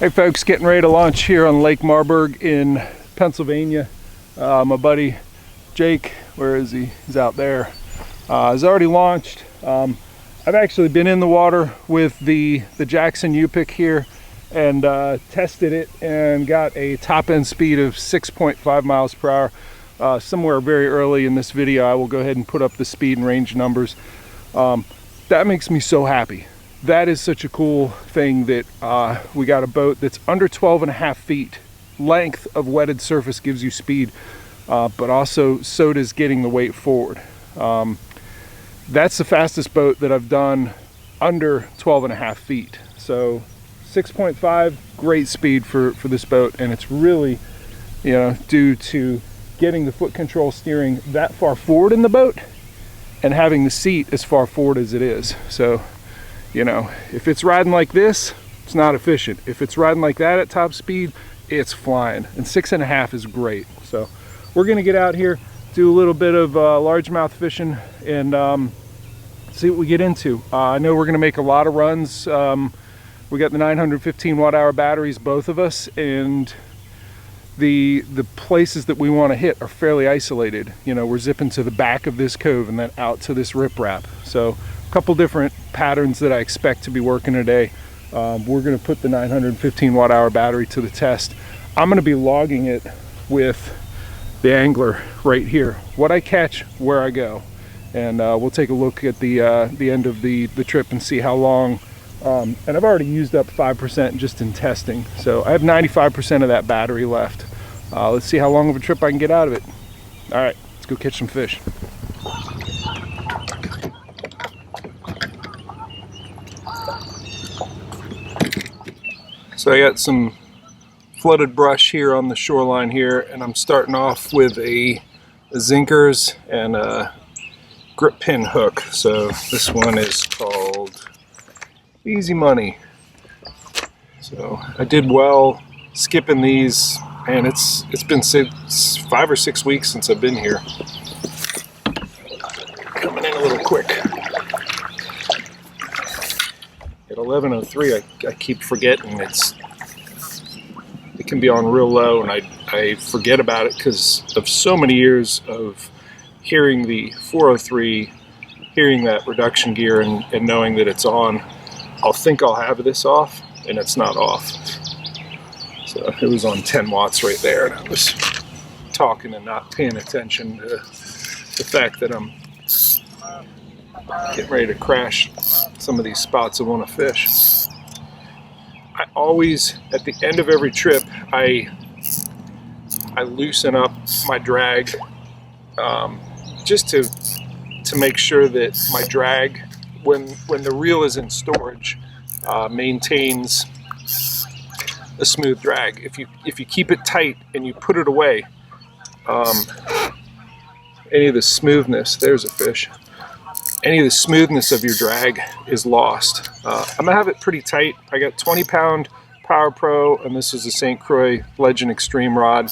Hey folks, getting ready to launch here on Lake Marburg in Pennsylvania. My buddy Jake, where is he? He's out there. Has already launched. I've actually been in the water with the Jackson YuPIK here and tested it and got a top end speed of 6.5 miles per hour. Somewhere very early in this video I will go ahead and put up the speed and range numbers. That makes me so happy. That is such a cool thing that we got a boat that's under 12.5 feet. Length of wetted surface gives you speed, but also so does getting the weight forward. That's the fastest boat that I've done under 12.5 feet. So 6.5, great speed for this boat, and it's really, due to getting the foot control steering that far forward in the boat and having the seat as far forward as it is. So, if it's riding like this, it's not efficient. If it's riding like that at top speed, it's flying. And 6.5 is great. So we're gonna get out here, do a little bit of largemouth fishing, and see what we get into. I know we're gonna make a lot of runs. We got the 915 watt-hour batteries, both of us, and the places that we want to hit are fairly isolated. We're zipping to the back of this cove and then out to this riprap. So a couple different patterns that I expect to be working today. We're going to put the 915 watt-hour battery to the test. I'm going to be logging it with the Anglr right here, what I catch, where I go, and we'll take a look at the end of the trip and see how long. And I've already used up 5% just in testing, so I have 95% of that battery left. Let's see how long of a trip I can get out of it. All right, let's go catch some fish. So I got some flooded brush here on the shoreline here, and I'm starting off with a Zinkers and a grip pin hook. So this one is called Easy Money. So I did well skipping these, and it's been 5 or 6 weeks since I've been here. Coming in a little quick. At 11:03, I keep forgetting it can be on real low, and I forget about it because of so many years of hearing the 403, hearing that reduction gear, and knowing that it's on. I'll think I'll have this off, and it's not off. So it was on 10 watts right there, and I was talking and not paying attention to the fact that I'm getting ready to crash some of these spots I want to fish. I always, at the end of every trip, I loosen up my drag just to make sure that my drag, when the reel is in storage, maintains a smooth drag. If you keep it tight and you put it away, any of the smoothness, there's a fish, any of the smoothness of your drag is lost. I'm gonna have it pretty tight. I got 20-pound Power Pro, and this is a St. Croix Legend Extreme rod,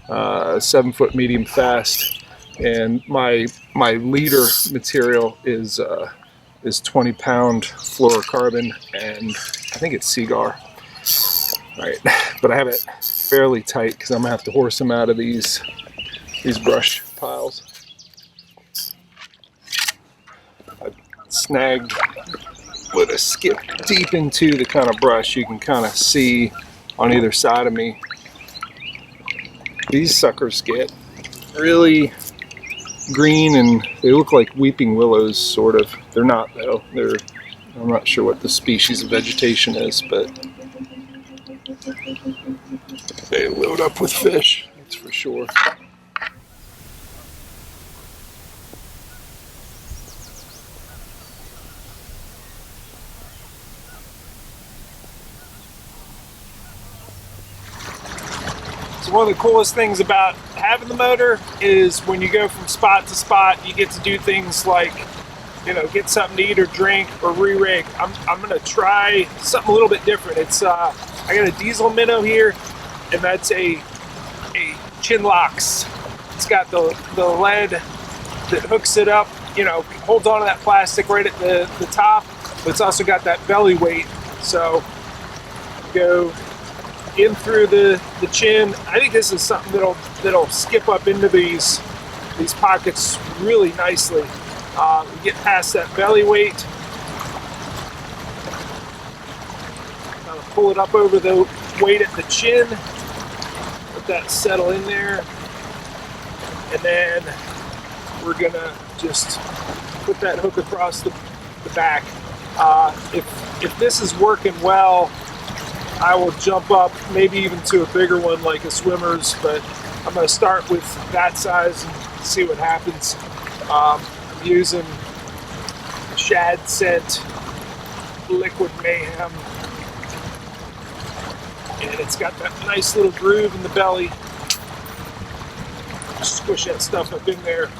7-foot medium fast, and my leader material is 20-pound fluorocarbon, and I think it's Cigar. All right, but I have it fairly tight because I'm gonna have to horse them out of these brush piles. I snagged with a skip deep into the kind of brush you can kind of see on either side of me. These suckers get really green, and they look like weeping willows, sort of. They're not, though. I'm not sure what the species of vegetation is, but they load up with fish, that's for sure. So one of the coolest things about having the motor is when you go from spot to spot, you get to do things like, get something to eat or drink or re-rig. I'm gonna try something a little bit different. It's I got a diesel minnow here, and that's a Chinlocks. It's got the lead that hooks it up, holds onto that plastic right at the top, but it's also got that belly weight. So go in through the chin. I think this is something that'll skip up into these pockets really nicely. We get past that belly weight. Pull it up over the weight at the chin. Let that settle in there. And then we're gonna just put that hook across the back. If this is working well, I will jump up maybe even to a bigger one like a swimmer's, but I'm going to start with that size and see what happens. I'm using Shad Scent Liquid Mayhem, and it's got that nice little groove in the belly. Squish that stuff up in there.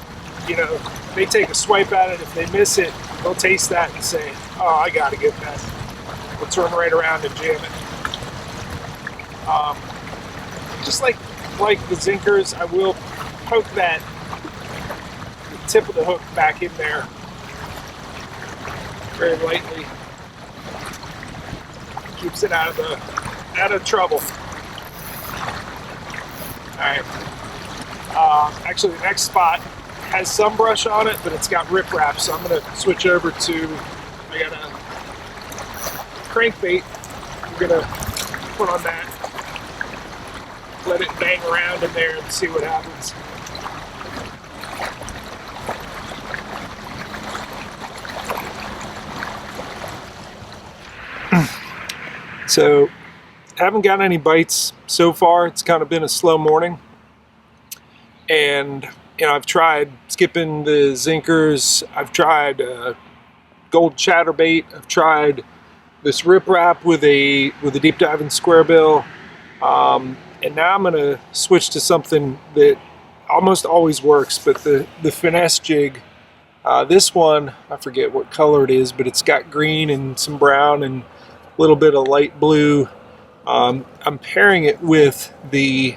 You know, they take a swipe at it. If they miss it, they'll taste that and say, oh, I got to get that. We'll turn right around and jam it. Just like the Zinkers, I will poke the tip of the hook back in there very lightly. Keeps it out of trouble. All right. Actually, the next spot has some brush on it, but it's got riprap, so I'm going to switch over to, I got a crankbait. I'm going to put on that, let it bang around in there and see what happens. So, haven't got any bites so far. It's kind of been a slow morning. And, you know, I've tried skipping the Zinkers. I've tried gold chatterbait. I've tried this riprap with a deep diving square bill. And now I'm going to switch to something that almost always works, but the finesse jig. This one, I forget what color it is, but it's got green and some brown and a little bit of light blue. I'm pairing it with the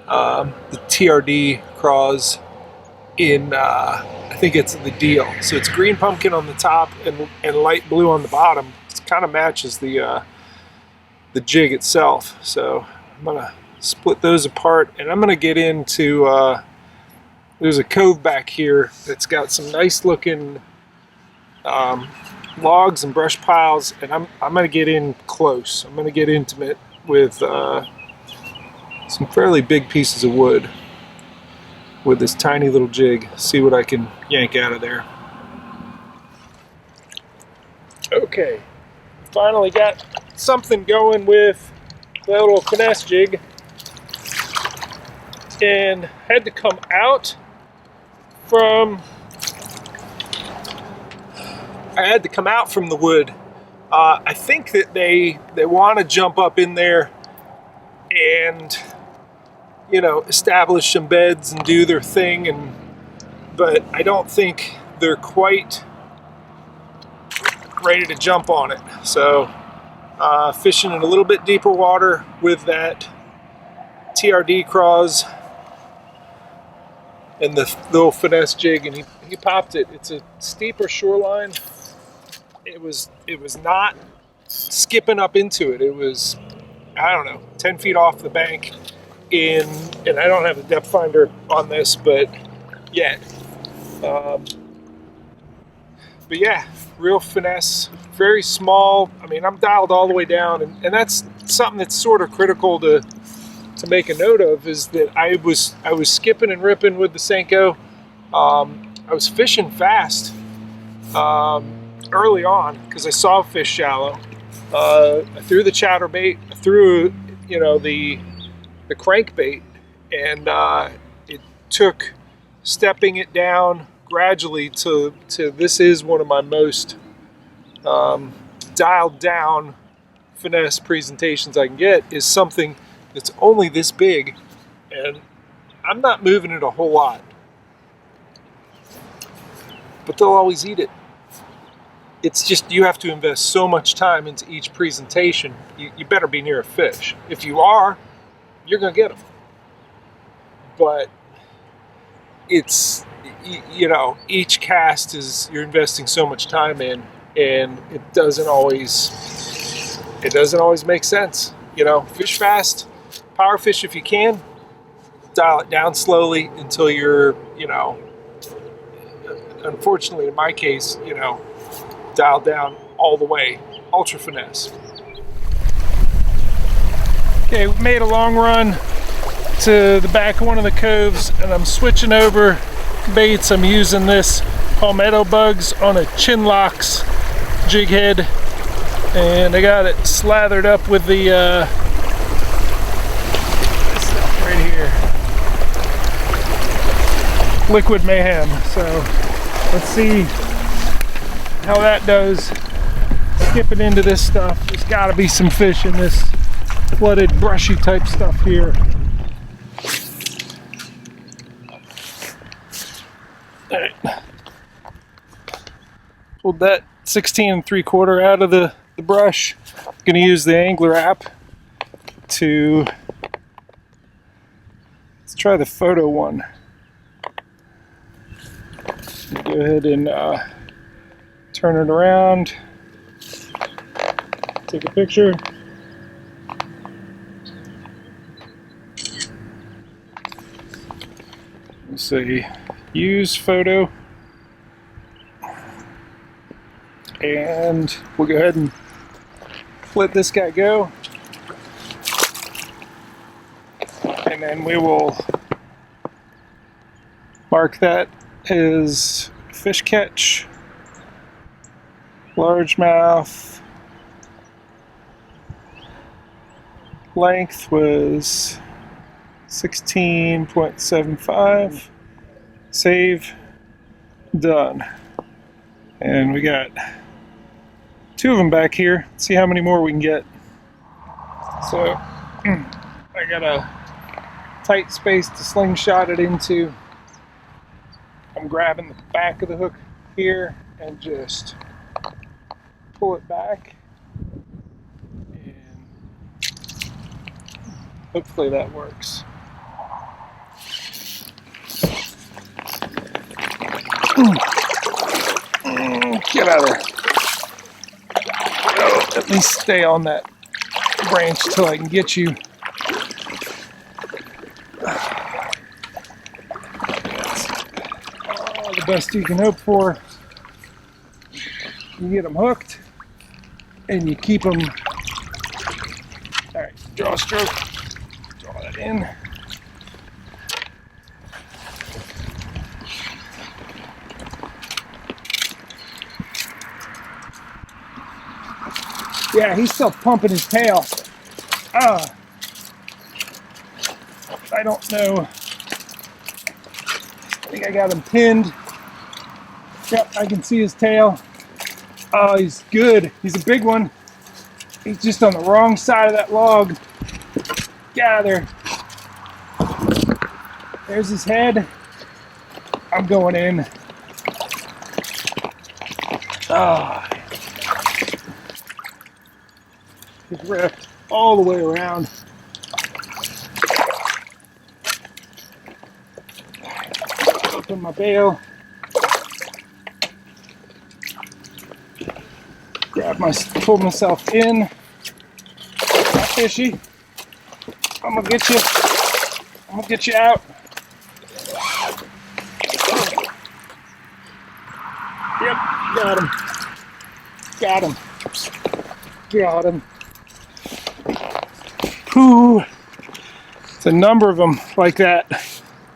TRD craws in, I think it's the Deal. So it's green pumpkin on the top and light blue on the bottom. It kind of matches the jig itself. So I'm going to split those apart, and I'm going to get into, there's a cove back here that's got some nice looking logs and brush piles, and I'm going to get in close. I'm going to get intimate with some fairly big pieces of wood with this tiny little jig. See what I can yank out of there. Okay, finally got something going with the little finesse jig, and had to come out from the wood. I think that they want to jump up in there and, you know, establish some beds and do their thing, but I don't think they're quite ready to jump on it. So fishing in a little bit deeper water with that TRD craws and the little finesse jig, and he popped it. It's a steeper shoreline. It was not skipping up into it. It was, I don't know, 10 feet off the bank and I don't have a depth finder on this, but yet. But yeah, real finesse, very small. I mean, I'm dialed all the way down, and that's something that's sort of critical to make a note of, is that I was skipping and ripping with the Senko. I was fishing fast early on because I saw fish shallow. I threw the chatterbait, I threw, you know, the crankbait, and it took stepping it down gradually to this is one of my most dialed down finesse presentations I can get, is something that's only this big, and I'm not moving it a whole lot, but they'll always eat it. It's just, you have to invest so much time into each presentation. You better be near a fish. If you are, you're gonna get them. But it's, you know, each cast is, you're investing so much time in, and it doesn't always make sense. You know, fish fast, power fish if you can, dial it down slowly until you're, you know, unfortunately in my case, you know, dial down all the way, ultra finesse. Okay, we made a long run to the back of one of the coves, and I'm switching over baits. I'm using this palmetto bugs on a Chinlocks jig head, and I got it slathered up with the this stuff right here, Liquid Mayhem. So let's see how that does. Skipping into this stuff, there's got to be some fish in this flooded, brushy type stuff here. All right. Pulled that 16 3/4 out of the brush. I'm gonna use the Anglr app to, let's try the photo one. Go ahead and turn it around, take a picture. Let's see, use photo, and we'll go ahead and let this guy go, and then we will mark that as fish catch, largemouth. Length was 16.75. Save. Done. And we got 2 of them back here. Let's see how many more we can get. So I got a tight space to slingshot it into. I'm grabbing the back of the hook here and just pull it back, and hopefully that works. Get out of there. Oh, at least stay on that branch till I can get you. The best you can hope for. You get them hooked and you keep them. All right, draw a stroke, draw that in. Yeah, he's still pumping his tail. I don't know. I think I got him pinned. Yep, I can see his tail. Oh, he's good. He's a big one. He's just on the wrong side of that log. Gather. There's his head. I'm going in. Ah. He's wrapped all the way around. Open my bail. Pull myself in. Not fishy. I'm gonna get you. I'm gonna get you out. Yep, got him. Got him. Got him. Whew. It's a number of them like that.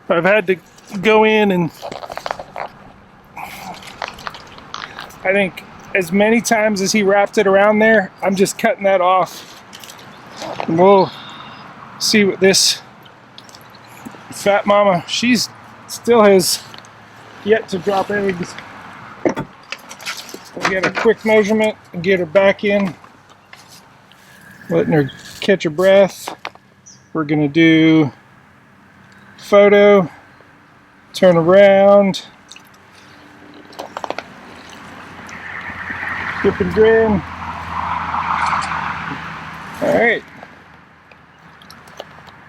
I've had to go in and I think as many times as he wrapped it around there, I'm just cutting that off. And we'll see what this fat mama, she's still has yet to drop eggs. We'll get a quick measurement and get her back in, letting her catch her breath. We're gonna do photo, turn around, dip and grin. All right,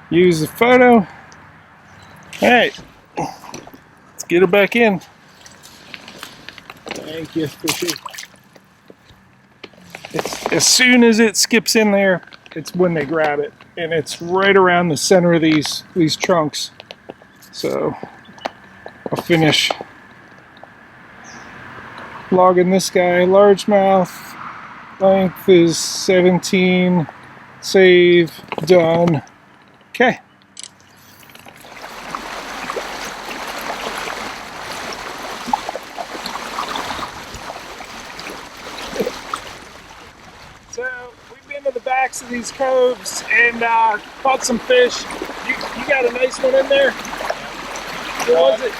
use the photo. All right, let's get her back in. Thank you, fishy. As soon as it skips in there, it's when they grab it, and it's right around the center of these trunks. So I'll finish logging this guy. Largemouth, length is 17, save, done. Okay. So we've been to the backs of these coves and caught some fish. You got a nice one in there? What was it?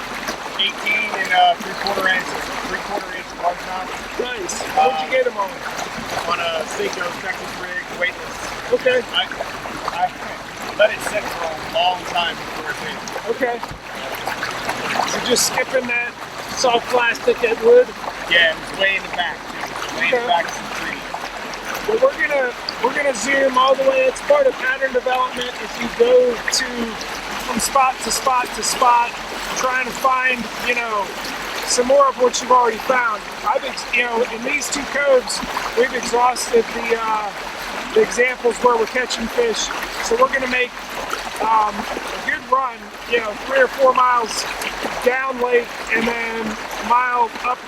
18 and 3/4 inch largemouth. Nice. Where'd you get them on? On a Seiko Texas rig, weightless. Okay. I let it sit for a long time before it hit. Okay. So just skipping that soft plastic at wood? Yeah, and it's way in the back too. Way in the back of some trees. Well, we're gonna zoom all the way. It's part of pattern development. If you go from spot to spot to spot, trying to find, you know, some more of what you've already found. In these two coves, we've exhausted the examples where we're catching fish. So we're gonna make a good run, 3 or 4 miles down lake, and then a mile up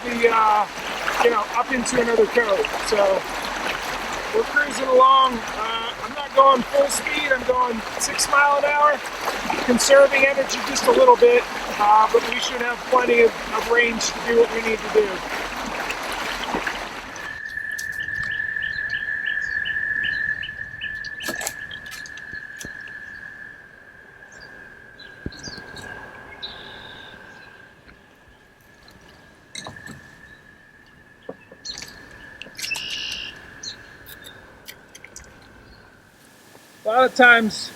up into another cove. So we're cruising along. I'm not going full speed. I'm going 6 miles an hour, conserving energy just a little bit, but we should have plenty of range to do what we need to do. A lot of times,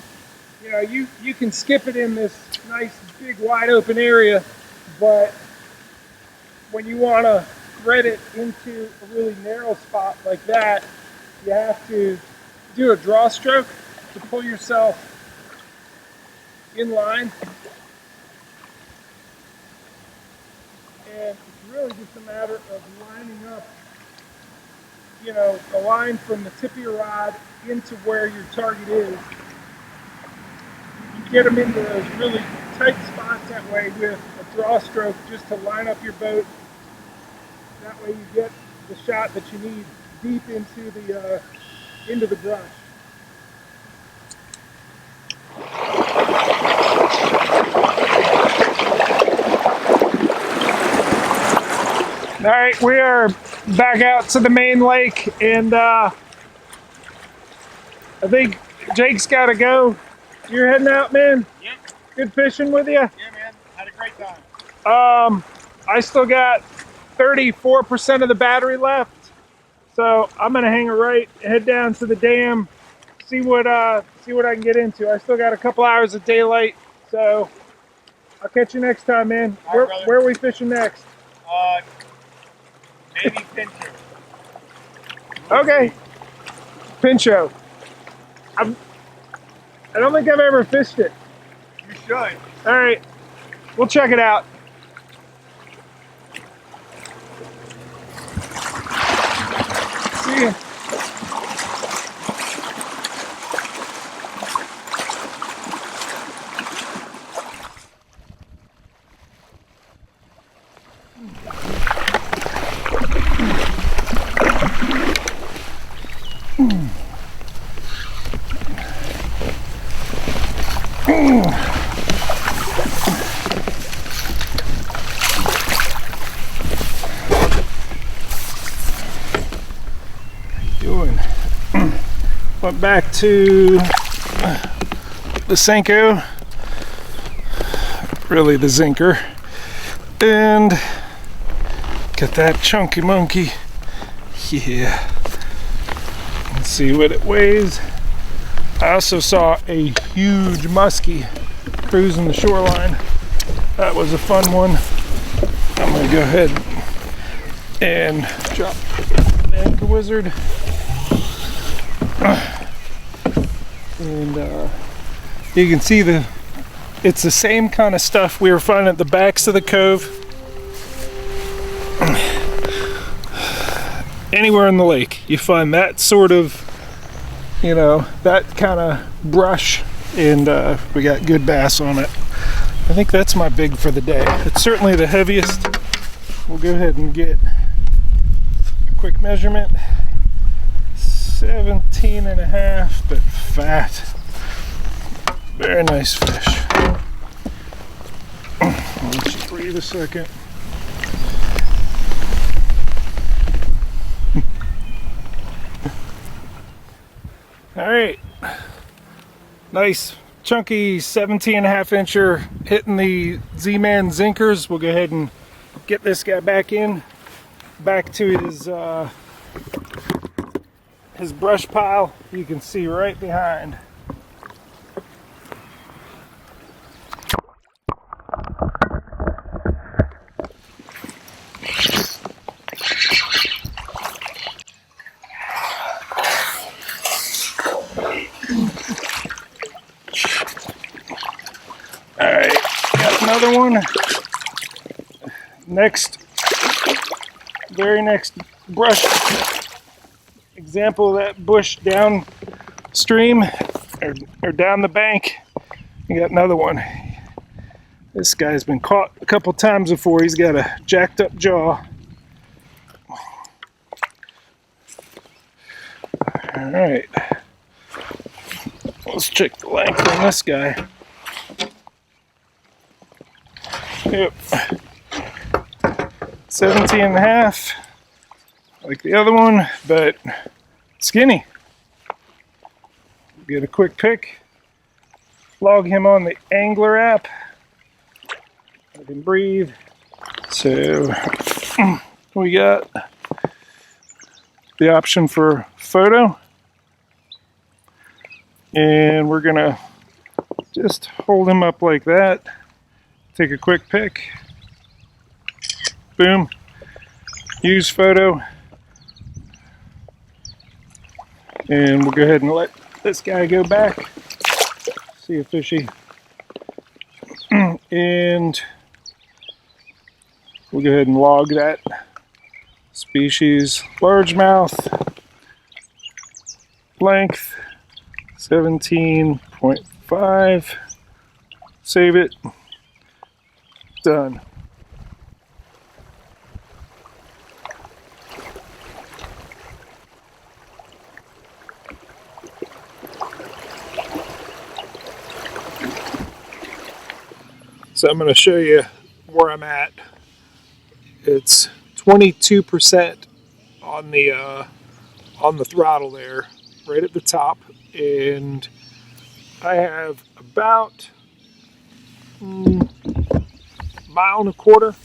you can skip it in this nice big wide open area, but when you want to thread it into a really narrow spot like that, you have to do a draw stroke to pull yourself in line. And it's really just a matter of lining up, the line from the tip of your rod into where your target is. You get them into those really tight spots that way with a draw stroke just to line up your boat. That way you get the shot that you need deep into the brush. All right, we are back out to the main lake, and I think Jake's got to go. You're heading out, man? Yep. Good fishing with you? Yeah, man. Had a great time. I still got 34% of the battery left, so I'm gonna hang a right, head down to the dam, see what I can get into. I still got a couple hours of daylight, so I'll catch you next time, man. Where are we fishing next? Maybe Pincho. Okay, Pincho. I don't think I've ever fished it. You should. All right, we'll check it out. See ya. Went back to the Senko, really the Zinker, and get that chunky monkey. Yeah, let's see what it weighs. I also saw a huge muskie cruising the shoreline. That was a fun one. I'm gonna go ahead and drop the anchor wizard. And you can see it's the same kind of stuff we were finding at the backs of the cove. Anywhere in the lake, you find that sort of you know, that kind of brush, and we got good bass on it. I think that's my big for the day. It's certainly the heaviest. We'll go ahead and get a quick measurement. 17.5, but fat. Very nice fish. I'll let you breathe a second. All right, nice chunky 17.5 incher hitting the ZMan Zinkers. We'll go ahead and get this guy back to his brush pile. You can see right behind. Alright, got another one. Very next brush example of that bush downstream or down the bank. You got another one. This guy's been caught a couple times before. He's got a jacked up jaw. Alright, let's check the length on this guy. Yep, 17.5, like the other one, but skinny. Get a quick pick, log him on the Anglr app. I can breathe. So we got the option for photo, and we're gonna just hold him up like that. Take a quick pic, boom, use photo, and we'll go ahead and let this guy go back. See a fishy, and we'll go ahead and log that species, largemouth, length 17.5, save it. Done. So I'm going to show you where I'm at. It's 22% on the throttle there, right at the top, and I have about mile and a quarter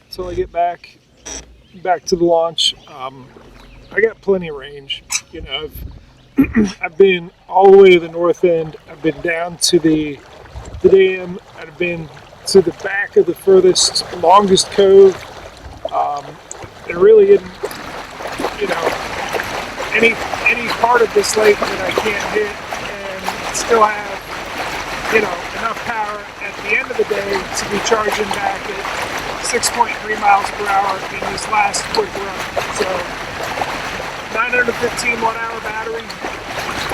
until I get back to the launch. I got plenty of range. You know, I've been all the way to the north end. I've been down to the dam. I've been to the back of the furthest, longest cove. There really isn't, you know, any part of this lake that I can't hit and still have, you know, enough power at the end of the day to be charging back at 6.3 miles per hour in this last quick run. So 915 watt-hour battery,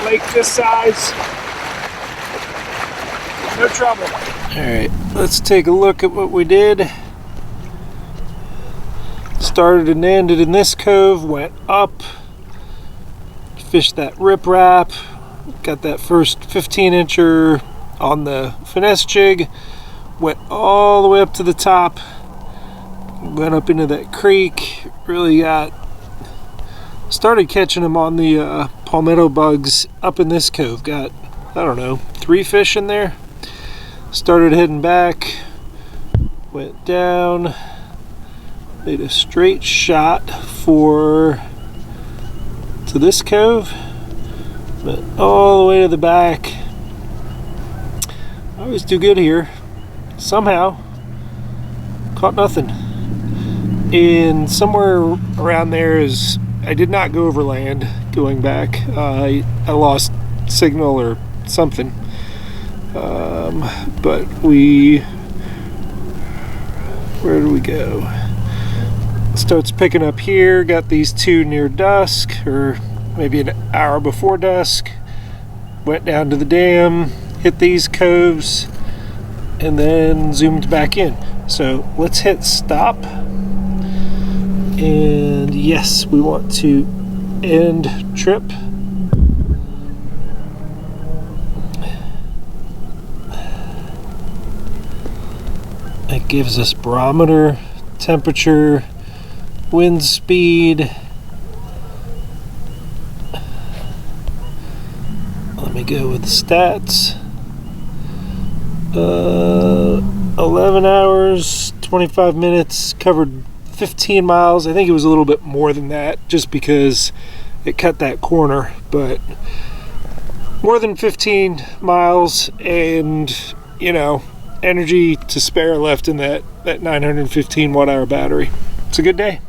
lake this size, no trouble. Alright, let's take a look at what we did. Started and ended in this cove, went up, fished that riprap, got that first 15-incher on the finesse jig, went all the way up to the top, went up into that creek, really started catching them on the palmetto bugs up in this cove. Got, I don't know, 3 fish in there. Started heading back, went down, made a straight shot to this cove, went all the way to the back. I always do good here. Somehow caught nothing. And somewhere around there is, I did not go overland going back. I lost signal or something. But where do we go? Starts picking up here. Got these 2 near dusk, or maybe an hour before dusk. Went down to the dam, hit these coves, and then zoomed back in. So let's hit stop. And yes, we want to end trip. It gives us barometer, temperature, wind speed. Let me go with the stats. 11 hours, 25 minutes, covered 15 miles. I think it was a little bit more than that just because it cut that corner, but more than 15 miles, and you know, energy to spare left in that 915 watt-hour battery. It's a good day.